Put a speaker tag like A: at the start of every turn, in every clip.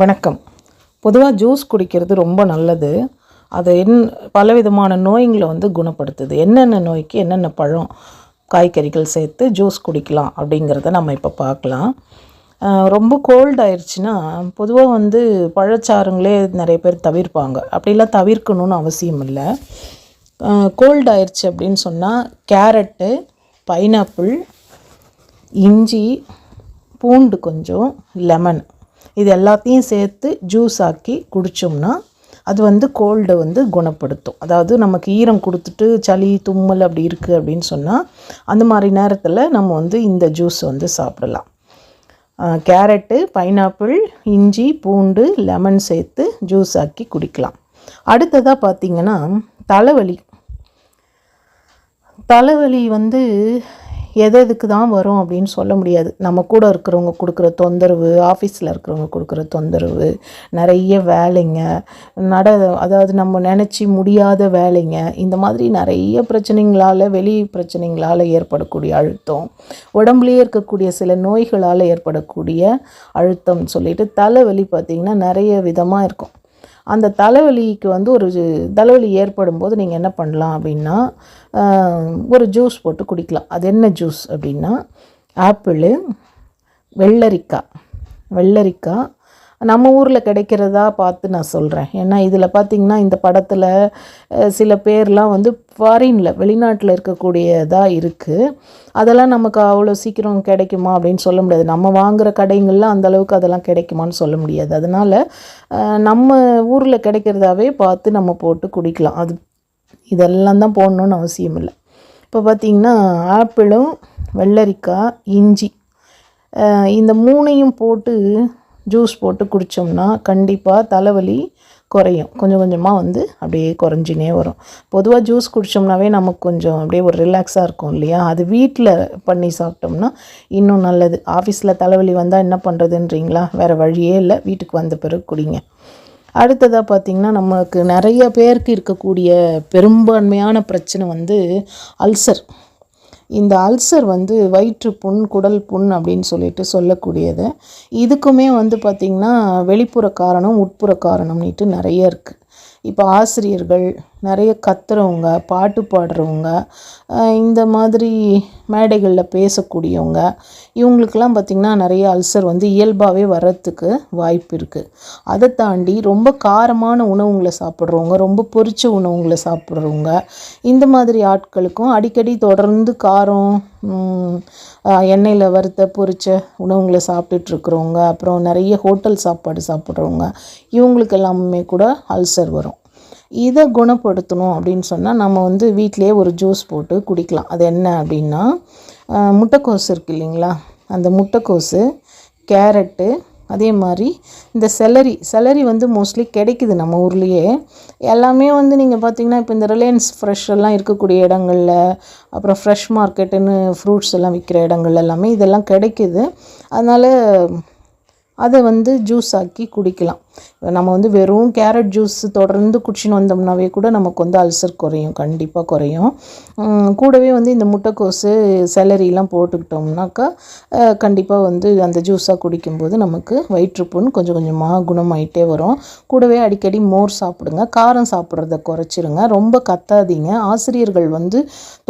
A: வணக்கம். பொதுவாக ஜூஸ் குடிக்கிறது ரொம்ப நல்லது. அது பலவிதமான நோய்களை குணப்படுத்துது. என்னென்ன நோய்க்கு என்னென்ன பழம், காய்கறிகள் சேர்த்து ஜூஸ் குடிக்கலாம் அப்படிங்கிறத நம்ம இப்போ பார்க்கலாம். ரொம்ப கோல்ட் ஆயிடுச்சுன்னா பொதுவாக பழச்சாறுங்களே நிறைய பேர் தவிர்ப்பாங்க. அப்படிலாம் தவிர்க்கணும்னு அவசியம் இல்லை. கோல்ட் ஆயிடுச்சு அப்படின்னு சொன்னால் கேரட்டு, பைனாப்பிள், இஞ்சி, பூண்டு, கொஞ்சம் லெமன், இது எல்லாத்தையும் சேர்த்து ஜூஸ் ஆக்கி குடித்தோம்னா அது கோல்டை குணப்படுத்தும். அதாவது நமக்கு ஈரம் கொடுத்துட்டு சளி தும்மல் அப்படி இருக்குது அப்படின்னு சொன்னால் அந்த மாதிரி நேரத்தில் நம்ம இந்த ஜூஸ் சாப்பிடலாம். கேரட்டு, பைனாப்பிள், இஞ்சி, பூண்டு, லெமன் சேர்த்து ஜூஸ் ஆக்கி குடிக்கலாம். அடுத்ததாக பார்த்திங்கன்னா தலைவலி எதுக்கு தான் வரும் அப்படின்னு சொல்ல முடியாது. நம்ம கூட இருக்கிறவங்க கொடுக்குற தொந்தரவு, ஆஃபீஸில் இருக்கிறவங்க கொடுக்குற தொந்தரவு, நிறைய வேலைங்க, அதாவது நம்ம நினச்சி முடியாத வேலைங்க, இந்த மாதிரி நிறைய பிரச்சனைங்களால், வெளி பிரச்சனைங்களால் ஏற்படக்கூடிய அழுத்தம், உடம்புலேயே இருக்கக்கூடிய சில நோய்களால் ஏற்படக்கூடிய அழுத்தம் சொல்லிட்டு தலைவலி பார்த்திங்கன்னா நிறைய விதமாக இருக்கும். அந்த தலைவலிக்கு ஒரு தலைவலி ஏற்படும் போது நீங்கள் என்ன பண்ணலாம் அப்படின்னா, ஒரு ஜூஸ் போட்டு குடிக்கலாம். அது என்ன ஜூஸ் அப்படின்னா, ஆப்பிள், வெள்ளரிக்காய் நம்ம ஊரில் கிடைக்கிறதா பார்த்து நான் சொல்கிறேன். ஏன்னா இதில் பார்த்திங்கன்னா இந்த படத்தில் சில பேர்லாம் ஃபாரினில், வெளிநாட்டில் இருக்கக்கூடியதாக இருக்குது. அதெல்லாம் நமக்கு அவ்வளோ சீக்கிரம் கிடைக்குமா அப்படின்னு சொல்ல முடியாது. நம்ம வாங்குகிற கடைங்களில் அந்தளவுக்கு அதெல்லாம் கிடைக்குமான்னு சொல்ல முடியாது. அதனால் நம்ம ஊரில் கிடைக்கிறதாவே பார்த்து நம்ம போட்டு குடிக்கலாம். இதெல்லாம் தான் போடணுன்னு அவசியம் இல்லை. இப்போ பார்த்திங்கன்னா ஆப்பிளும், வெள்ளரிக்காய், இஞ்சி, இந்த மூணையும் போட்டு ஜூஸ் போட்டு குடித்தோம்னா கண்டிப்பாக தலைவலி குறையும். கொஞ்சம் கொஞ்சமாக அப்படியே குறைஞ்சினே வரும். பொதுவாக ஜூஸ் குடித்தோம்னாவே நமக்கு கொஞ்சம் அப்படியே ஒரு ரிலாக்ஸாக இருக்கும் இல்லையா? அது வீட்டில் பண்ணி சாப்பிட்டோம்னா இன்னும் நல்லது. ஆஃபீஸில் தலைவலி வந்தால் என்ன பண்ணுறதுன்றீங்களா? வேறு வழியே இல்லை, வீட்டுக்கு வந்த பிறகு குடிங்க. அடுத்ததாக பார்த்திங்கன்னா நமக்கு நிறைய பேருக்கு இருக்கக்கூடிய பெரும்பான்மையான பிரச்சனை அல்சர். இந்த அல்சர் வயிற்றுப்புண், குடல் புண் அப்படின்னு சொல்லிட்டு சொல்லக்கூடியது. இதுக்குமே பார்த்திங்கன்னா வெளிப்புற காரணம், உட்புற காரணம்னுட்டு நிறைய இருக்குது. இப்போ ஆசிரியர்கள், நிறைய கத்துறவங்க, பாட்டு பாடுறவங்க, இந்த மாதிரி மேடைகளில் பேசக்கூடியவங்க, இவங்களுக்கெல்லாம் பார்த்திங்கன்னா நிறைய அல்சர் இயல்பாகவே வர்றதுக்கு வாய்ப்பு இருக்குது. அதை தாண்டி ரொம்ப காரமான உணவுங்களை சாப்பிட்றவங்க, ரொம்ப பொரிச்ச உணவுங்களை சாப்பிட்றவங்க, இந்த மாதிரி ஆட்களுக்கும் அடிக்கடி தொடர்ந்து காரம், எண்ணெயில் வறுத்த பொரிச்ச உணவுங்களை சாப்பிட்டுட்ருக்குறவங்க, அப்புறம் நிறைய ஹோட்டல் சாப்பாடு சாப்பிட்றவங்க, இவங்களுக்கு எல்லாமே கூட அல்சர் வரும். இதை குணப்படுத்தணும் அப்படின்னு சொன்னால் நம்ம வீட்டிலே ஒரு ஜூஸ் போட்டு குடிக்கலாம். அது என்ன அப்படின்னா, முட்டைக்கோசு இருக்குது இல்லைங்களா? அந்த முட்டைக்கோசு, கேரட்டு, அதே மாதிரி இந்த செலரி மோஸ்ட்லி கிடைக்குது நம்ம ஊர்லேயே. எல்லாமே நீங்கள் பார்த்திங்கன்னா இப்போ இந்த ரிலையன்ஸ் ஃப்ரெஷ் எல்லாம் இருக்கக்கூடிய இடங்களில், அப்புறம் ஃப்ரெஷ் மார்க்கெட்டுன்னு ஃப்ரூட்ஸ் எல்லாம் விற்கிற இடங்கள் எல்லாமே இதெல்லாம் கிடைக்குது. அதனால் அதை ஜூஸ் ஆக்கி குடிக்கலாம். நம்ம வெறும் கேரட் ஜூஸ் தொடர்ந்து குடிச்சின்னு வந்தோம்னாவே கூட நமக்கு அல்சர் குறையும், கண்டிப்பாக குறையும். கூடவே இந்த முட்டைக்கோசு, செலரிலாம் போட்டுக்கிட்டோம்னாக்கா கண்டிப்பாக அந்த ஜூஸாக குடிக்கும்போது நமக்கு வயிற்றுப்புண் கொஞ்சம் கொஞ்சமாக குணமாயிட்டே வரும். கூடவே அடிக்கடி மோர் சாப்பிடுங்க. காரம் சாப்பிட்றத குறைச்சிருங்க. ரொம்ப கத்தாதீங்க. ஆசிரியர்கள்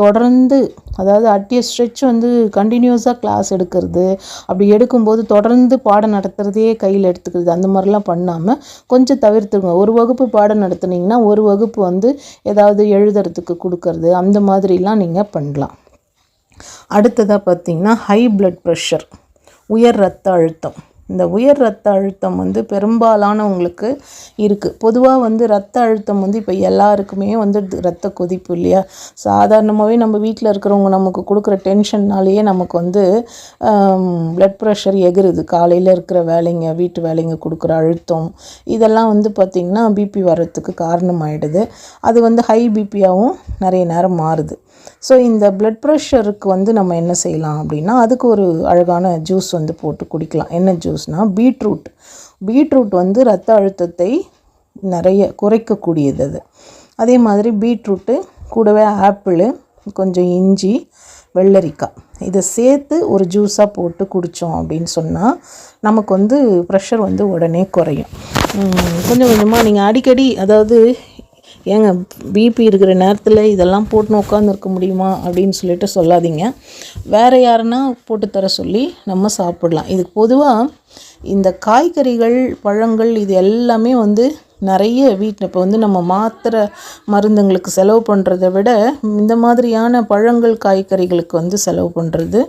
A: தொடர்ந்து, அதாவது அட் எ ஸ்ட்ரெச் கண்டினியூஸாக கிளாஸ் எடுக்கிறது, அப்படி எடுக்கும்போது தொடர்ந்து பாடம் நடத்துகிறதையே கையில் எடுத்துக்கிறது, அந்த மாதிரிலாம் பண்ணாமல் கொஞ்சம் தவிர்த்துருங்க. ஒரு வகுப்பு பாடம் நடத்துனீங்கன்னா ஒரு வகுப்பு ஏதாவது எழுதுறதுக்கு கொடுக்கறது, அந்த மாதிரிலாம் நீங்கள் பண்ணலாம். அடுத்ததாக பார்த்திங்கன்னா ஹை பிளட் ப்ரெஷர், உயர் இரத்த அழுத்தம். இந்த உயர் இரத்த அழுத்தம் பெரும்பாலானவங்களுக்கு இருக்குது. பொதுவாக இரத்த அழுத்தம் இப்போ எல்லாருக்குமே இரத்த கொதிப்பு இல்லையா? சாதாரணமாகவே நம்ம வீட்டில் இருக்கிறவங்க நமக்கு கொடுக்குற டென்ஷன்னாலேயே நமக்கு பிளட் ப்ரெஷர் எகுறுது. காலையில் இருக்கிற வேலைங்க, வீட்டு வேலைங்க கொடுக்குற அழுத்தம், இதெல்லாம் பார்த்திங்கன்னா பிபி வர்றதுக்கு காரணமாயிடுது. அது ஹை பிபியாகவும் நிறைய நேரம் மாறுது. ஸோ இந்த பிளட் ப்ரெஷருக்கு நம்ம என்ன செய்யலாம் அப்படின்னா, அதுக்கு ஒரு அழகான ஜூஸ் போட்டு குடிக்கலாம். என்ன ஜூஸ்னால் பீட்ரூட் இரத்த அழுத்தத்தை நிறைய குறைக்கக்கூடியது அது. அதே மாதிரி பீட்ரூட்டு கூடவே ஆப்பிள், கொஞ்சம் இஞ்சி, வெள்ளரிக்காய் இதை சேர்த்து ஒரு ஜூஸாக போட்டு குடித்தோம் அப்படின்னு சொன்னால் நமக்கு வந்து ப்ரெஷர் வந்து உடனே குறையும். கொஞ்சம் கொஞ்சமாக நீங்கள் அடிக்கடி, அதாவது ஏங்க பிபி இருக்கிற நேரத்தில் இதெல்லாம் போட்டுன்னு உட்காந்துருக்க முடியுமா அப்படின்னு சொல்லிட்டு சொல்லாதீங்க. வேறு யாருன்னா போட்டு தர சொல்லி நம்ம சாப்பிடலாம். இதுக்கு பொதுவாக இந்த காய்கறிகள், பழங்கள் இது எல்லாமே வந்து நிறைய வீட்டில் இப்போ வந்து நம்ம மாத்திரை மருந்துங்களுக்கு செலவு பண்ணுறதை விட இந்த மாதிரியான பழங்கள், காய்கறிகளுக்கு வந்து செலவு பண்ணுறது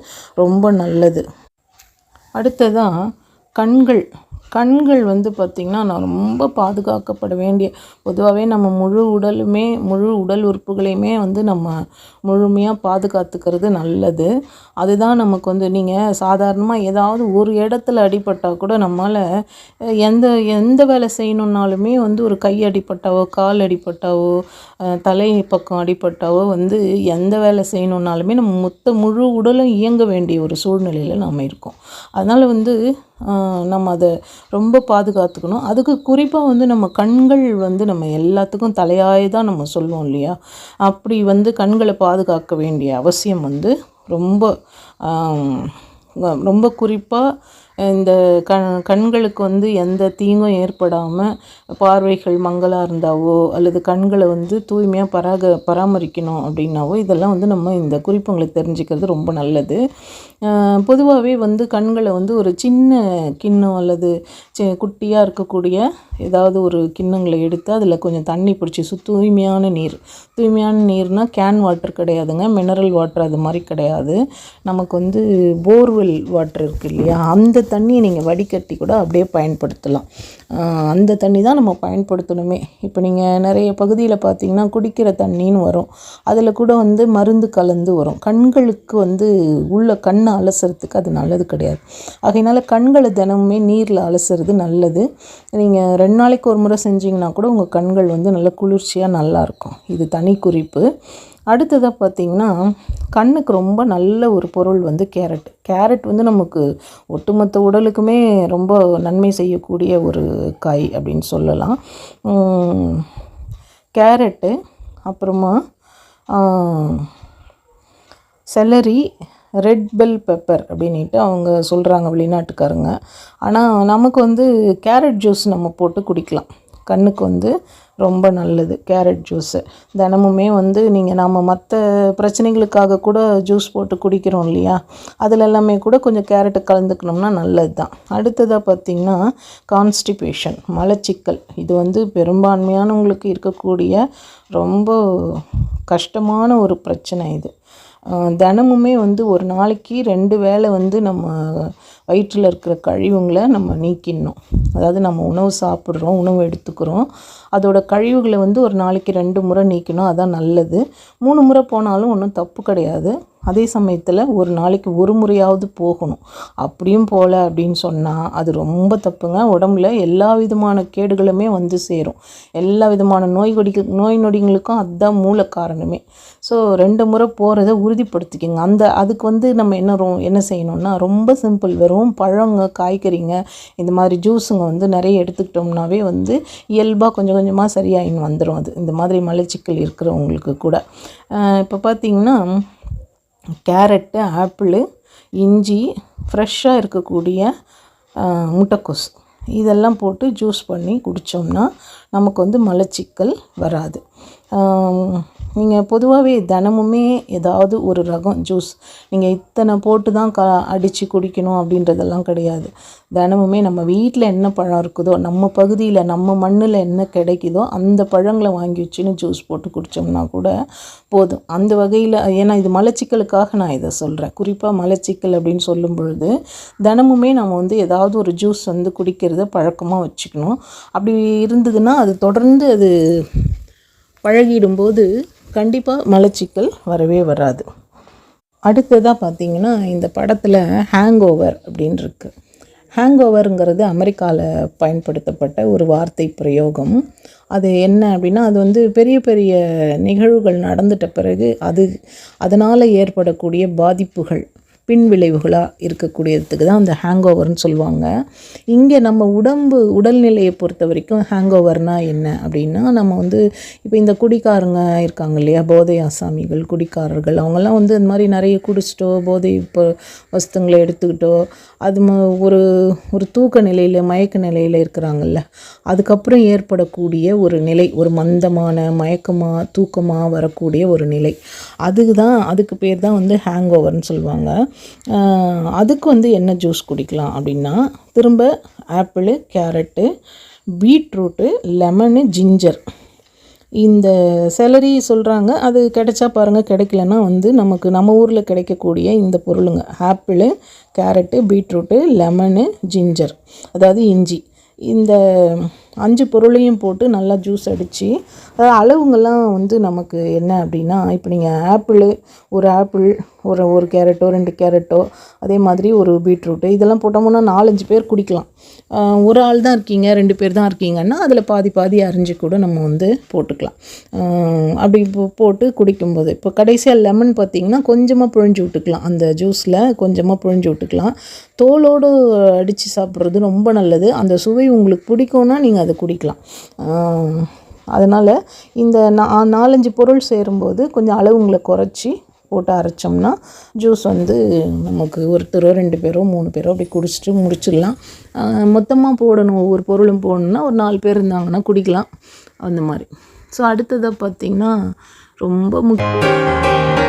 A: ரொம்ப நல்லது. அடுத்ததாக கண்கள் வந்து பார்த்திங்கன்னா நான் ரொம்ப பாதுகாக்கப்பட வேண்டிய, பொதுவாகவே நம்ம முழு உடல் உறுப்புகளையுமே வந்து நம்ம முழுமையாக பாதுகாத்துக்கிறது நல்லது. அதுதான் நமக்கு வந்து, நீங்கள் சாதாரணமாக ஏதாவது ஒரு இடத்துல அடிபட்டால் கூட நம்மளால் எந்த வேலை செய்யணுன்னாலுமே வந்து ஒரு கை அடிபட்டாவோ, கால் அடிபட்டாவோ, தலை பக்கம் அடிபட்டாவோ வந்து எந்த வேலை செய்யணுன்னாலுமே நம்ம முழு உடலும் இயங்க வேண்டிய ஒரு சூழ்நிலையில் நம்ம இருக்கோம். அதனால் வந்து நம்ம அதை ரொம்ப பாதுகாத்துக்கணும். அதுக்கு குறிப்பாக வந்து நம்ம கண்கள் வந்து நம்ம எல்லாத்துக்கும் தலையாய தான் நம்ம சொல்லுவோம் இல்லையா? அப்படி வந்து கண்களை பாதுகாக்க வேண்டிய அவசியம் வந்து ரொம்ப குறிப்பாக இந்த கண்களுக்கு வந்து எந்த தீங்கும் ஏற்படாமல் பார்வைகள் மங்கலாக இருந்தாவோ அல்லது கண்களை வந்து தூய்மையாக பராமரிக்கணும் அப்படின்னாவோ இதெல்லாம் வந்து நம்ம இந்த குறிப்புங்களை தெரிஞ்சுக்கிறது ரொம்ப நல்லது. பொதுவாகவே வந்து கண்களை வந்து ஒரு சின்ன கிண்ணம் அல்லது குட்டியாக இருக்கக்கூடிய ஏதாவது ஒரு கிண்ணங்களை எடுத்து அதில் கொஞ்சம் தண்ணி பிடிச்சி தூய்மையான நீர்னால் கேன் வாட்டர் கிடையாதுங்க, மினரல் வாட்டர் அது மாதிரி கிடையாது. நமக்கு வந்து போர்வெல் வாட்டர் இருக்குது இல்லையா, அந்த தண்ணியை நீங்கள் வடிகட்டி கூட அப்படியே பயன்படுத்தலாம். அந்த தண்ணி தான் நம்ம பயன்படுத்தணுமே. இப்போ நீங்கள் நிறைய பகுதியில் பார்த்தீங்கன்னா குடிக்கிற தண்ணின்னு வரும், அதில் கூட வந்து மருந்து கலந்து வரும். கண்களுக்கு வந்து உள்ள கண்ணை அலசுறதுக்கு அது நல்லது கிடையாது. ஆகையினால கண்களை தினமுமே நீரில் அலசுறது நல்லது. நீங்கள் 2 நாளைக்கு ஒரு முறை செஞ்சிங்கன்னா கூட உங்கள் கண்கள் வந்து நல்ல குளிர்ச்சியாக நல்லாயிருக்கும். இது தனி குறிப்பு. அடுத்ததாக பார்த்திங்கன்னா கண்ணுக்கு ரொம்ப நல்ல ஒரு பொருள் வந்து கேரட் வந்து நமக்கு ஒட்டுமொத்த உடலுக்குமே ரொம்ப நன்மை செய்யக்கூடிய ஒரு காய் அப்படின்னு சொல்லலாம். கேரட்டு, அப்புறமா செலரி, ரெட் பெல் பெப்பர் அப்படின்ட்டு அவங்க சொல்கிறாங்க வெளிநாட்டுக்காரங்க. ஆனால் நமக்கு வந்து கேரட் ஜூஸ் நம்ம போட்டு குடிக்கலாம். கண்ணுக்கு வந்து ரொம்ப நல்லது கேரட் ஜூஸு. தினமுமே வந்து நம்ம மற்ற பிரச்சனைகளுக்காக கூட ஜூஸ் போட்டு குடிக்கிறோம் இல்லையா, அதில் எல்லாமே கூட கொஞ்சம் கேரட்டு கலந்துக்கணும்னா நல்லது தான். அடுத்ததாக பார்த்திங்கன்னா கான்ஸ்டிபேஷன், மலச்சிக்கல். இது வந்து பெரும்பான்மையானவங்களுக்கு இருக்கக்கூடிய ரொம்ப கஷ்டமான ஒரு பிரச்சனை இது. தினமுமே வந்து ஒரு நாளைக்கு 2 வேளை வந்து நம்ம வயிற்றில் இருக்கிற கழிவுங்களை நம்ம நீக்கிடணும். அதாவது நம்ம உணவு சாப்பிட்றோம், உணவு எடுத்துக்கிறோம், அதோட கழிவுகளை வந்து ஒரு நாளைக்கு 2 முறை நீக்கணும். அதான் நல்லது. 3 முறை போனாலும் ஒன்றும் தப்பு கிடையாது. அதே சமயத்தில் ஒரு நாளைக்கு 1 முறையாவது போகணும். அப்படியும் போகல அப்படின்னு சொன்னால் அது ரொம்ப தப்புங்க. உடம்புல எல்லா விதமான கேடுகளுமே வந்து சேரும். எல்லா விதமான நோய் நொடிகளுக்கும் அதுதான் மூல காரணமே. ஸோ 2 முறை போகிறத உறுதிப்படுத்திக்கோங்க. அதுக்கு வந்து நம்ம என்ன செய்யணும்னா ரொம்ப சிம்பிள். வெறும் பழங்க, காய்கறிங்க, இந்த மாதிரி ஜூஸுங்க வந்து நிறைய எடுத்துக்கிட்டோம்னாவே வந்து இயல்பாக கொஞ்சம் கொஞ்சமாக சரியாயின்னு வந்துடும். அது இந்த மாதிரி மலச்சிக்கல் இருக்கிறவங்களுக்கு கூட. இப்போ பார்த்திங்கன்னா கேரட்டு, ஆப்பிள், இஞ்சி, ஃப்ரெஷ்ஷாக இருக்கக்கூடிய முட்டைக்கோஸ் இதெல்லாம் போட்டு ஜூஸ் பண்ணி குடித்தோம்னா நமக்கு வந்து மலச்சிக்கல் வராது. நீங்கள் பொதுவாகவே தினமுமே ஏதாவது ஒரு ரகம் ஜூஸ், நீங்கள் இத்தனை போட்டு தான் அடித்து குடிக்கணும் அப்படின்றதெல்லாம் கிடையாது. தினமுமே நம்ம வீட்டில் என்ன பழம் இருக்குதோ, நம்ம பகுதியில் நம்ம மண்ணில் என்ன கிடைக்குதோ அந்த பழங்களை வாங்கி வச்சுன்னு ஜூஸ் போட்டு குடித்தோம்னா கூட போதும். அந்த வகையில், ஏன்னா இது மலச்சிக்கலுக்காக நான் இதை சொல்கிறேன். குறிப்பாக மலச்சிக்கல் அப்படின்னு சொல்லும் பொழுது தினமுமே நம்ம வந்து ஏதாவது ஒரு ஜூஸ் வந்து குடிக்கிறத பழக்கமாக வச்சுக்கணும். அப்படி இருந்ததுன்னா அது தொடர்ந்து அது பழகிடும்போது கண்டிப்பாக மலச்சிக்கல் வரவே வராது. அடுத்ததாக பார்த்திங்கன்னா இந்த படத்தில் ஹேங்கோவர் அப்படின்னு இருக்குது. ஹேங்கோவருங்கிறது அமெரிக்காவில் பயன்படுத்தப்பட்ட ஒரு வார்த்தை பிரயோகம். அது என்ன அப்படின்னா, அது வந்து பெரிய பெரிய நிகழ்வுகள் நடந்துட்ட பிறகு அதனால் ஏற்படக்கூடிய பாதிப்புகள், பின் விளைவுகளாக இருக்கக்கூடியதுக்கு தான் அந்த ஹேங் ஓவர்னு சொல்லுவாங்க. இங்கே நம்ம உடல்நிலையை பொறுத்த வரைக்கும் ஹேங் ஓவர்னால் என்ன அப்படின்னா, நம்ம வந்து இப்போ இந்த குடிக்காரங்க இருக்காங்க இல்லையா, போதை ஆசாமிகள், குடிக்காரர்கள், அவங்கெல்லாம் வந்து இந்த மாதிரி நிறைய குடிச்சிட்டோ போதை இப்போ வஸ்துங்களை எடுத்துக்கிட்டோ அது ஒரு தூக்க நிலையில் மயக்க நிலையில் இருக்கிறாங்கல்ல, அதுக்கப்புறம் ஏற்படக்கூடிய ஒரு நிலை, ஒரு மந்தமான மயக்கமாக தூக்கமாக வரக்கூடிய ஒரு நிலை, அதுக்கு பேர் தான் வந்து ஹேங் ஓவர்னு சொல்லுவாங்க. அதுக்கு வந்து என்ன ஜூஸ் குடிக்கலாம் அப்படின்னா, திரும்ப apple, carrot, beetroot, lemon, ginger, இந்த செலரி சொல்கிறாங்க, அது கிடைச்சா பாருங்கள், கிடைக்கலன்னா வந்து நம்ம ஊரில் கிடைக்கக்கூடிய இந்த பொருளுங்க, apple, carrot, beetroot, lemon, ginger, அதாவது இஞ்சி, இந்த 5 பொருளையும் போட்டு நல்லா ஜூஸ் அடித்து, அதாவது அளவுங்கள்லாம் வந்து நமக்கு என்ன அப்படின்னா, இப்போ நீங்கள் ஒரு ஆப்பிள் ஒரு கேரட்டோ 2 கேரட்டோ அதே மாதிரி ஒரு பீட்ரூட்டு இதெல்லாம் போட்டோம்னா 4-5 பேர் குடிக்கலாம். ஒரு ஆள் தான் இருக்கீங்க, 2 பேர் தான் இருக்கீங்கன்னா அதில் பாதி அரிஞ்சு கூட நம்ம வந்து போட்டுக்கலாம். அப்படி போட்டு குடிக்கும்போது இப்போ கடைசியாக லெமன் பார்த்திங்கன்னா கொஞ்சமாக புழிஞ்சு விட்டுக்கலாம், அந்த ஜூஸில் கொஞ்சமாக புழிஞ்சு விட்டுக்கலாம். தோலோடு அடித்து சாப்பிட்றது ரொம்ப நல்லது. அந்த சுவை உங்களுக்கு பிடிக்கும்னா நீங்கள் அதை குடிக்கலாம். அதனால் இந்த 4-5 பொருள் சேரும்போது கொஞ்சம் அளவுங்களை குறைச்சி போட்டு அரைச்சோம்னா ஜூஸ் வந்து நமக்கு ஒருத்தரோ 2 பேரோ 3 பேரோ அப்படி குடிச்சிட்டு முடிச்சிடலாம். மொத்தமாக போடணும், ஒவ்வொரு பொருளும் போடணுன்னா ஒரு 4 பேர் இருந்தாங்கன்னா குடிக்கலாம் அந்த மாதிரி. ஸோ அடுத்ததாக பார்த்திங்கன்னா ரொம்ப முக்கியம்